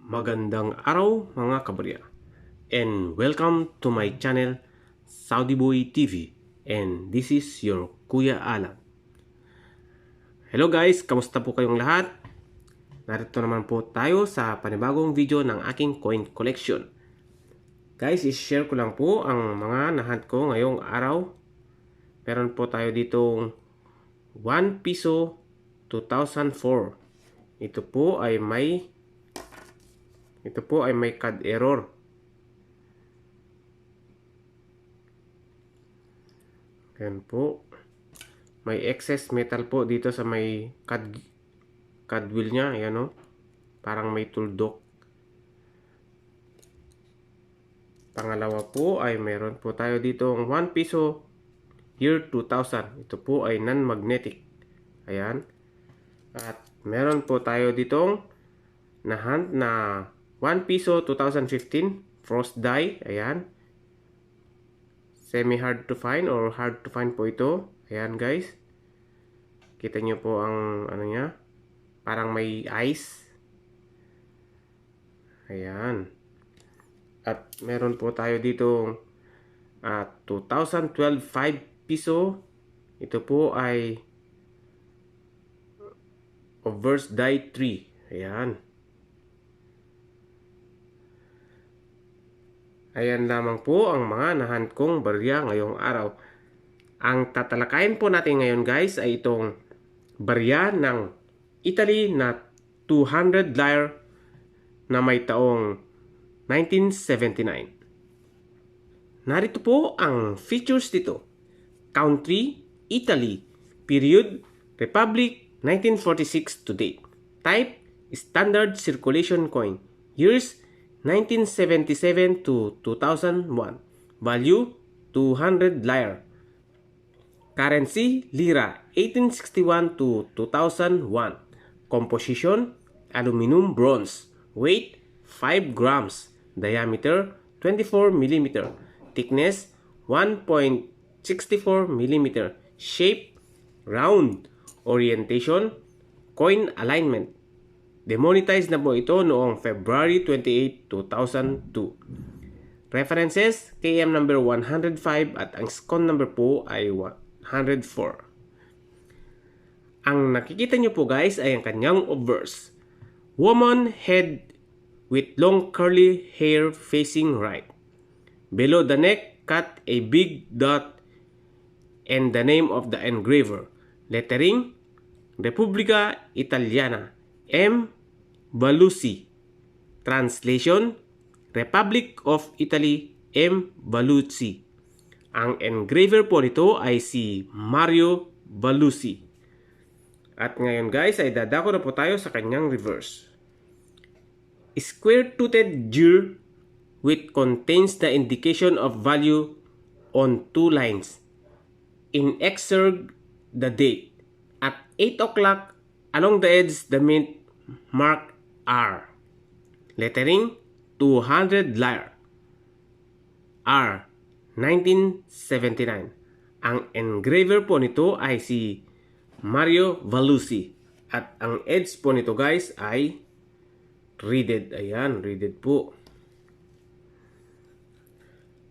Magandang araw mga kabarya, and welcome to my channel Saudi Boy TV, and this is your Kuya Alan. Hello guys, kamusta po kayong lahat? Narito naman po tayo sa panibagong video ng aking coin collection. Guys, i-share ko lang po ang mga nahunt ko ngayong araw. Meron po tayo ditong 1 piso 2004. Ito po ay may CAD error. Ayan po. May excess metal po dito sa may CAD wheel niya. Ayan o. Parang may tuldok. Pangalawa po ay meron po tayo dito 1 piso year 2000. Ito po ay non-magnetic. Ayan. At meron po tayo ditong nahunt na 1 piso 2015 frost die. Ayan. Semi hard to find or hard to find po ito. Ayan guys. Kita nyo po ang ano niya. Parang may ice. Ayan. At meron po tayo dito 2012 5 piso. Ito po ay obverse die 3. Ayan. Ayan lamang po ang mga nahunt kong barya ngayong araw. Ang tatalakayin po natin ngayon guys ay itong barya ng Italy na 200 lire na may taong 1979. Narito po ang features dito. Country, Italy. Period, Republic, 1946 to date. Type, standard circulation coin. Years, 1977 to 2001. Value, 200 lire. Currency, lira, 1861 to 2001. Composition, aluminum bronze. Weight, 5 grams. Diameter, 24 mm. Thickness, 1.64 mm. Shape, round. Orientation, coin alignment. Demonetized na po ito noong February 28, 2002. References, KM number 105 at ang SCON number po ay 104. Ang nakikita nyo po guys ay ang kanyang obverse. Woman head with long curly hair facing right. Below the neck, cut a big dot and the name of the engraver. Lettering, Repubblica Italiana, M. Balusi. Translation, Republic of Italy, M. Balusi. Ang engraver po nito ay si Mario Balusi. At ngayon guys ay dadako na po tayo sa kanyang reverse. Square-toothed gear which contains the indication of value on 2 lines. Inexorg the date. At 8 o'clock along the edge the mint mark R. Lettering, 200 lire. R. 1979. Ang engraver po nito ay si Mario Balusi. At ang edge po nito guys ay reeded. Ayan, reeded po.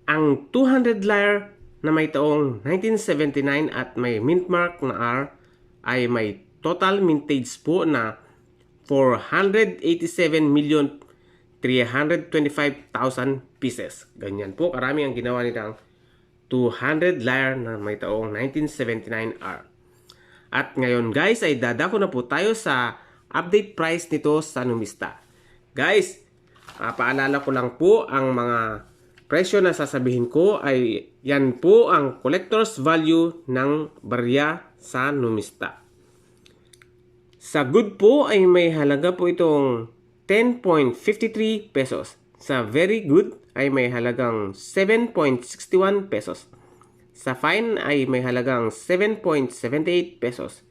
Ang 200 lire na may taong 1979 at may mint mark na R ay may total mintage po na 487,325,000 pieces. Ganyan po karami ang ginawa nilang 200 lire na may taong 1979R. At ngayon guys ay dadako na po tayo sa update price nito sa Numista. Guys, paalala ko lang po ang mga presyo na sasabihin ko ay yan po ang collector's value ng barya sa Numista. Sa good po ay may halaga po itong 10.53 pesos. Sa very good ay may halagang 7.61 pesos. Sa fine ay may halagang 7.78 pesos.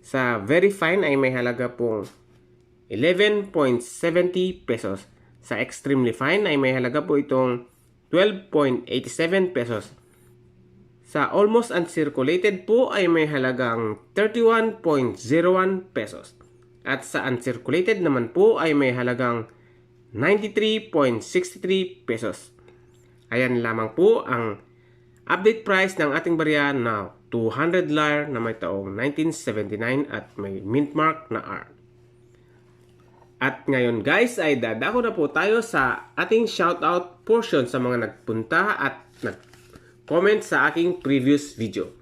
Sa very fine ay may halaga pong 11.70 pesos. Sa extremely fine ay may halaga po itong 12.87 pesos. Sa almost uncirculated po ay may halagang 31.01 pesos. At sa uncirculated naman po ay may halagang 93.63 pesos. Ayan lamang po ang update price ng ating barya na 200 lyre na may taong 1979 at may mint mark na R. At ngayon guys ay dadako na po tayo sa ating shoutout portion sa mga nagpunta at nag-comment sa aking previous video.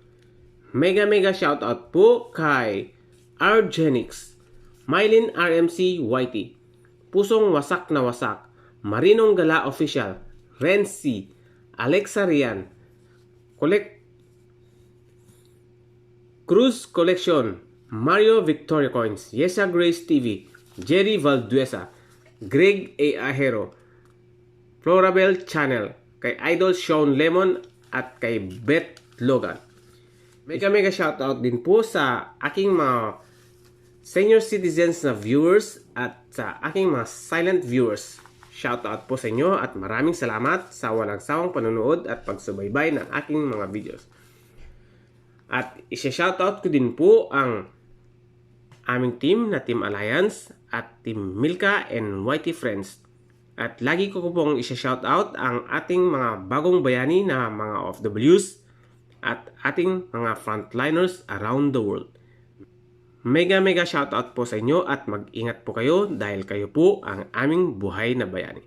Mega shoutout po kay Argenix, Mylin RMC YT, Pusong Wasak na Wasak, Marinong Gala Official, Renzi, Alexa Rian, Cruz Collection, Mario Victoria Coins, Yesa Grace TV, Jerry Valduesa, Greg A. Ahero, Florabel Channel, kay Idol Sean Lemon at kay Beth Logan. Mega shoutout din po sa aking mga senior citizens na viewers at sa aking mga silent viewers. Shoutout po sa inyo at maraming salamat sa walang sawang panonood at pagsubaybay ng aking mga videos. At isa-shoutout ko din po ang aming team na Team Alliance at Team Milka and YT Friends. At lagi ko pong isa-shoutout ang ating mga bagong bayani na mga OFWs at ating mga frontliners around the world. Mega shoutout po sa inyo at mag-ingat po kayo dahil kayo po ang aming buhay na bayani.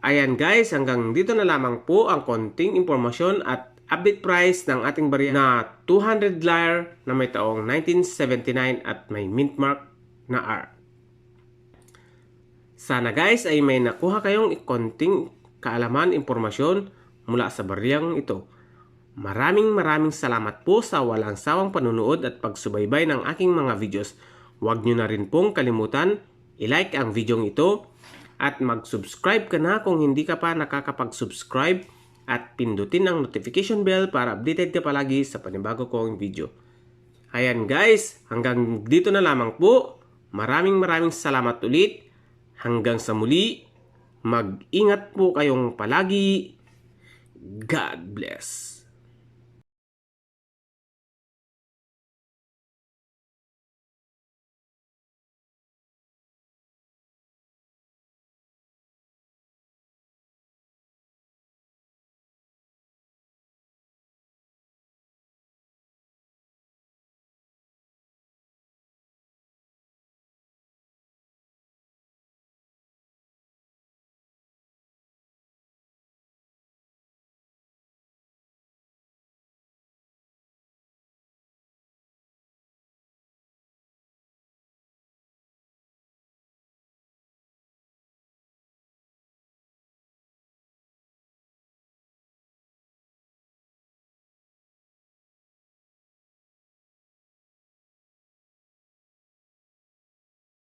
Ayan guys, hanggang dito na lamang po ang konting impormasyon at update price ng ating barya na 200 lyre na may taong 1979 at may mint mark na R. Sana guys ay may nakuha kayong konting kaalaman, impormasyon mula sa baryang ito. Maraming salamat po sa walang sawang panunood at pagsubaybay ng aking mga videos. Huwag nyo na rin pong kalimutan i-like ang videong ito at mag-subscribe ka na kung hindi ka pa nakakapag-subscribe at pindutin ang notification bell para updated ka palagi sa panibago kong video. Ayan guys, hanggang dito na lamang po. Maraming salamat ulit. Hanggang sa muli, mag-ingat po kayong palagi. God bless.